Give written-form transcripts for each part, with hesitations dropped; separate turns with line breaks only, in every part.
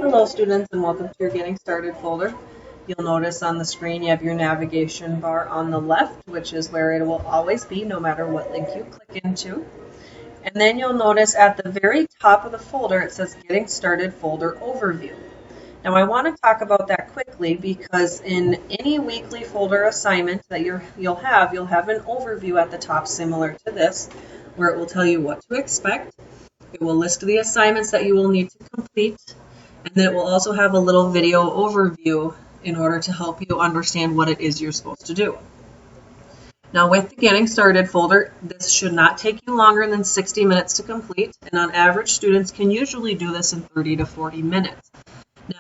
Hello students, and welcome to your Getting Started folder. You'll notice on the screen you have your navigation bar on the left, which is where it will always be no matter what link you click into. And then you'll notice at the very top of the folder it says Getting Started Folder Overview. Now I want to talk about that quickly because in any weekly folder assignment that you'll have an overview at the top similar to this, where it will tell you what to expect. It will list the assignments that you will need to complete, and then it will also have a little video overview in order to help you understand what it is you're supposed to do. Now with the Getting Started folder, this should not take you longer than 60 minutes to complete, and on average students can usually do this in 30 to 40 minutes.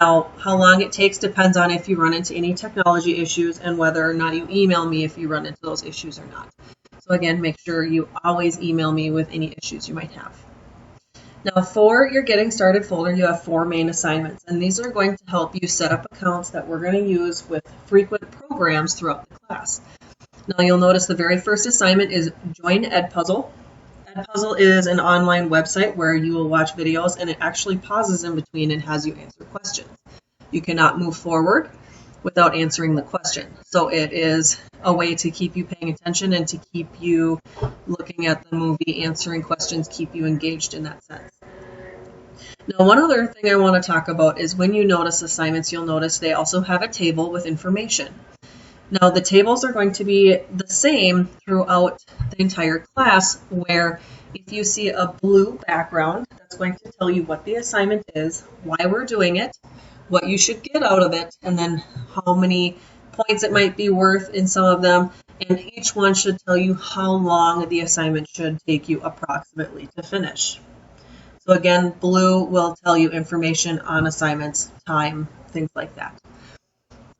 Now, how long it takes depends on if you run into any technology issues and whether or not you email me if you run into those issues or not. So again, make sure you always email me with any issues you might have. Now for your Getting Started folder, you have 4 main assignments, and these are going to help you set up accounts that we're going to use with frequent programs throughout the class. Now you'll notice the very first assignment is Join Edpuzzle. Edpuzzle is an online website where you will watch videos and it actually pauses in between and has you answer questions. You cannot move forward without answering the question. So it is a way to keep you paying attention and to keep you looking at the movie, answering questions, keep you engaged in that sense. Now, one other thing I want to talk about is when you notice assignments, you'll notice they also have a table with information. Now, the tables are going to be the same throughout the entire class, where if you see a blue background, that's going to tell you what the assignment is, why we're doing it, what you should get out of it, and then how many points it might be worth in some of them, and each one should tell you how long the assignment should take you approximately to finish. So again, blue will tell you information on assignments, time, things like that.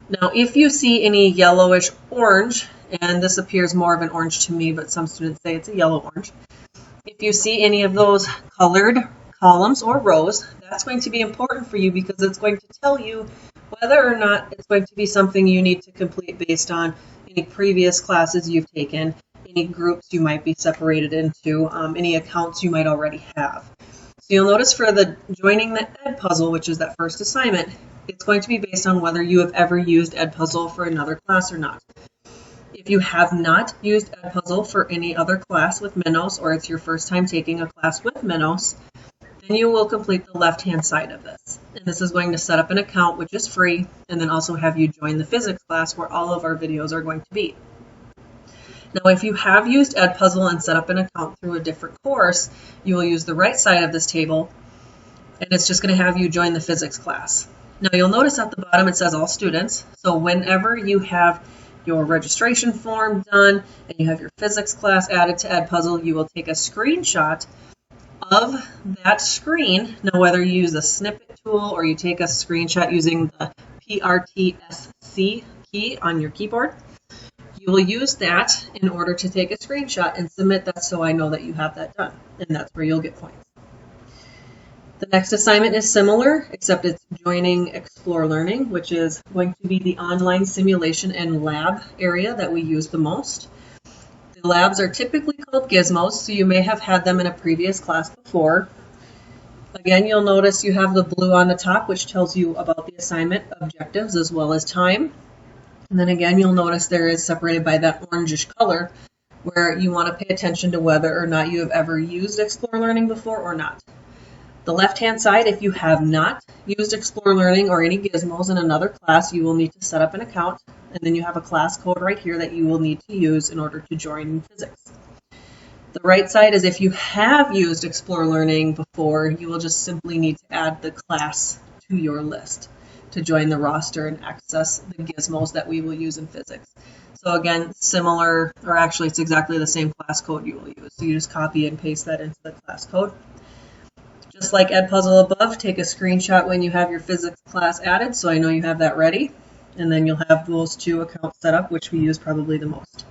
Now, if you see any yellowish orange, and this appears more of an orange to me, but some students say it's a yellow orange. If you see any of those colored columns or rows, that's going to be important for you because it's going to tell you whether or not it's going to be something you need to complete based on any previous classes you've taken, any groups you might be separated into, any accounts you might already have. So you'll notice for the Joining the Edpuzzle, which is that first assignment, it's going to be based on whether you have ever used Edpuzzle for another class or not. If you have not used Edpuzzle for any other class with Minos, or it's your first time taking a class with Minos, then you will complete the left-hand side of this. And this is going to set up an account, which is free, and then also have you join the physics class where all of our videos are going to be. Now, if you have used Edpuzzle and set up an account through a different course, you will use the right side of this table, and it's just going to have you join the physics class. Now, you'll notice at the bottom it says all students, so whenever you have your registration form done and you have your physics class added to Edpuzzle, you will take a screenshot of that screen. Now, whether you use the snippet tool or you take a screenshot using the PRTSC key on your keyboard, you will use that in order to take a screenshot and submit that so I know that you have that done, and that's where you'll get points. The next assignment is similar, except it's Joining Explore Learning, which is going to be the online simulation and lab area that we use the most. The labs are typically called gizmos, so you may have had them in a previous class before. Again, you'll notice you have the blue on the top, which tells you about the assignment objectives as well as time. And then again, you'll notice there is separated by that orangish color, where you want to pay attention to whether or not you have ever used Explore Learning before or not. The left-hand side, if you have not used Explore Learning or any gizmos in another class, you will need to set up an account, and then you have a class code right here that you will need to use in order to join physics. The right side is if you have used Explore Learning before, you will just simply need to add the class to your list to join the roster and access the gizmos that we will use in physics. So again, similar, or actually it's exactly the same class code you will use. So you just copy and paste that into the class code. Just like Edpuzzle above, take a screenshot when you have your physics class added, so I know you have that ready. And then you'll have those 2 accounts set up, which we use probably the most.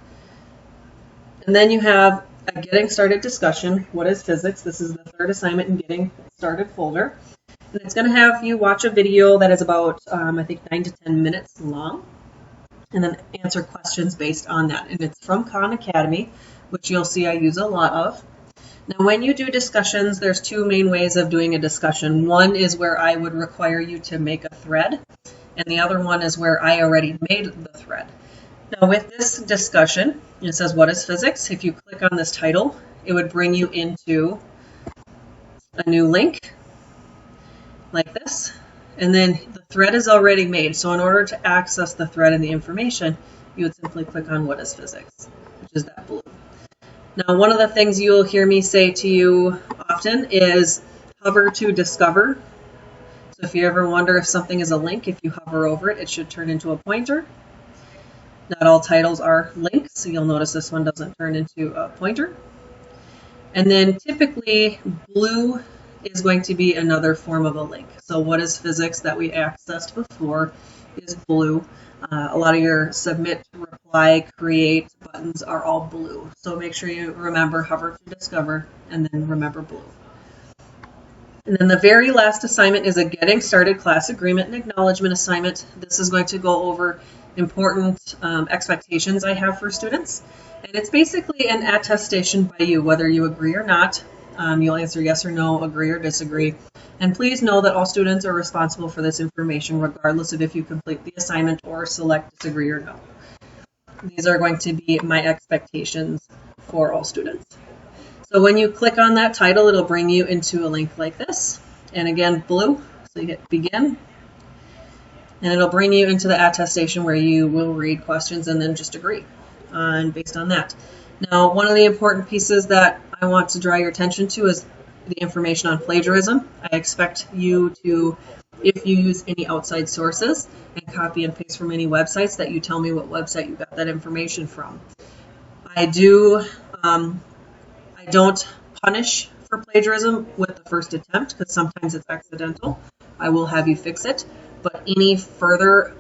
And then you have a Getting Started discussion. What is physics? This is the third assignment in Getting Started folder. And it's going to have you watch a video that is about, I think, 9 to 10 minutes long, and then answer questions based on that. And it's from Khan Academy, which you'll see I use a lot of. Now, when you do discussions, there's two main ways of doing a discussion. One is where I would require you to make a thread, and the other one is where I already made the thread. Now, with this discussion, it says, what is physics? If you click on this title, it would bring you into a new link like this, and then the thread is already made. So in order to access the thread and the information, you would simply click on what is physics, which is that blue. Now, one of the things you'll hear me say to you often is hover to discover. So if you ever wonder if something is a link, if you hover over it, it should turn into a pointer. Not all titles are links, so you'll notice this one doesn't turn into a pointer. And then typically blue is going to be another form of a link. So what is physics that we accessed before is blue. A lot of your submit, reply, create buttons are all blue. So make sure you remember hover to discover and then remember blue. And then the very last assignment is a getting started class agreement and acknowledgement assignment. This is going to go over important expectations I have for students. And it's basically an attestation by you, whether you agree or not. You'll answer yes or no, agree or disagree. And please know that all students are responsible for this information, regardless of if you complete the assignment or select disagree or no. These are going to be my expectations for all students. So when you click on that title, it'll bring you into a link like this. And again, blue, so you hit begin. And it'll bring you into the attestation where you will read questions and then just agree based on that. Now, one of the important pieces that I want to draw your attention to is the information on plagiarism. I expect you to, if you use any outside sources and copy and paste from any websites, that you tell me what website you got that information from. I don't punish for plagiarism with the first attempt because sometimes it's accidental. I will have you fix it. But any further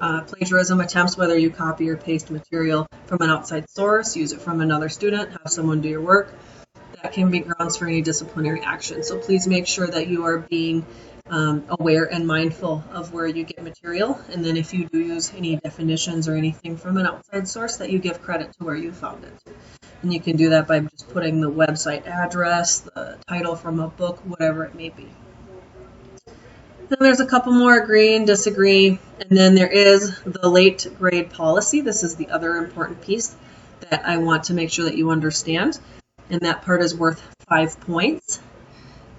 plagiarism attempts, whether you copy or paste material from an outside source, use it from another student, have someone do your work, that can be grounds for any disciplinary action. So please make sure that you are being aware and mindful of where you get material. And then if you do use any definitions or anything from an outside source, that you give credit to where you found it. And you can do that by just putting the website address, the title from a book, whatever it may be. Then there's a couple more agree and disagree. And then there is the late grade policy. This is the other important piece that I want to make sure that you understand. And that part is worth 5 points.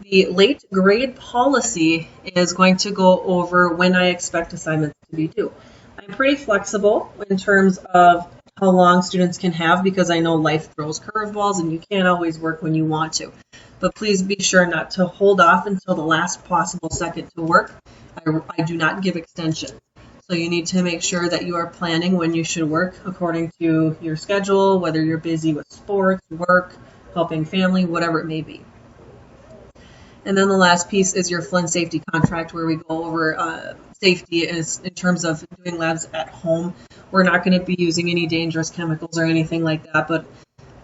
The late grade policy is going to go over when I expect assignments to be due. I'm pretty flexible in terms of how long students can have because I know life throws curveballs and you can't always work when you want to. But please be sure not to hold off until the last possible second to work. I do not give extensions. So you need to make sure that you are planning when you should work according to your schedule, whether you're busy with sports, work, helping family, whatever it may be. And then the last piece is your Flynn safety contract where we go over safety in terms of doing labs at home. We're not going to be using any dangerous chemicals or anything like that, but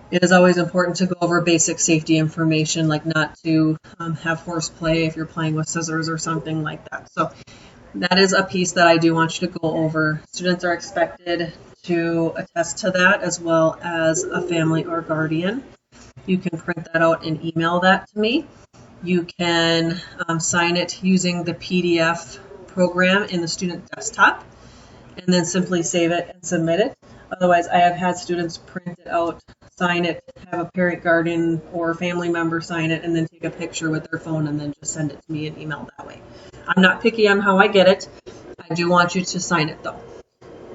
it is always important to go over basic safety information, like not to have horseplay if you're playing with scissors or something like that. So that is a piece that I do want you to go over. Students are expected to attest to that as well as a family or guardian. You can print that out and email that to me. You can sign it using the PDF program in the student desktop and then simply save it and submit it. Otherwise, I have had students print it out, sign it, have a parent, guardian, or family member sign it, and then take a picture with their phone and then just send it to me and email that way. I'm not picky on how I get it. I do want you to sign it though.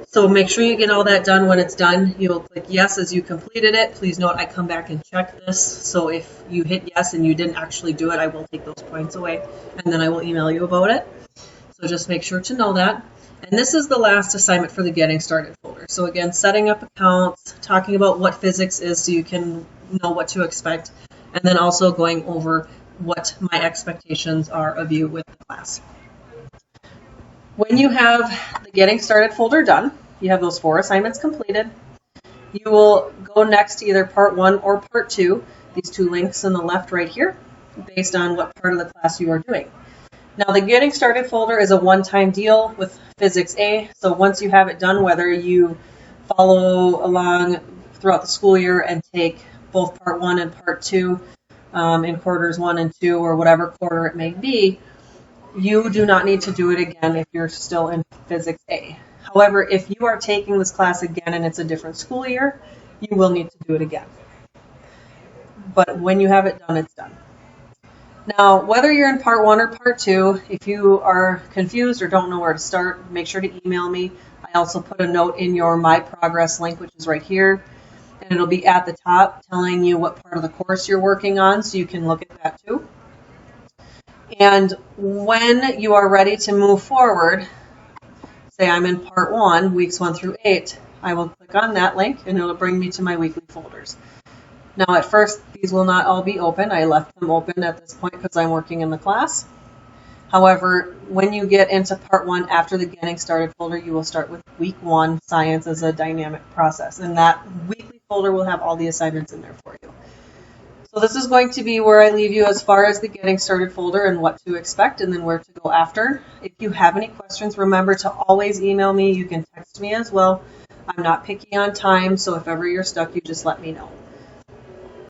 So make sure you get all that done. When it's done, you will click yes as you completed it. Please note I come back and check this. So if you hit yes and you didn't actually do it, I will take those points away and then I will email you about it. So just make sure to know that. And this is the last assignment for the Getting Started folder. So again, setting up accounts, talking about what physics is so you can know what to expect, and then also going over what my expectations are of you with the class. When you have the Getting Started folder done, you have those 4 assignments completed, you will go next to either part 1 or part 2, these 2 links on the left right here, based on what part of the class you are doing. Now the Getting Started folder is a one-time deal with Physics A, so once you have it done, whether you follow along throughout the school year and take both part 1 and part 2 in quarters 1 and 2 or whatever quarter it may be, you do not need to do it again if you're still in Physics A. However, if you are taking this class again and it's a different school year, you will need to do it again. But when you have it done, it's done. Now, whether you're in part 1 or part 2, if you are confused or don't know where to start, make sure to email me. I also put a note in your My Progress link, which is right here, and it'll be at the top telling you what part of the course you're working on, so you can look at that too. And when you are ready to move forward, say I'm in part 1, weeks 1 through 8, I will click on that link and it'll bring me to my weekly folders. Now at first, these will not all be open. I left them open at this point because I'm working in the class. However, when you get into part 1 after the Getting Started folder, you will start with week 1, Science as a Dynamic Process. And that weekly folder will have all the assignments in there for you. So this is going to be where I leave you as far as the Getting Started folder and what to expect and then where to go after. If you have any questions, remember to always email me. You can text me as well. I'm not picky on time, so if ever you're stuck, you just let me know.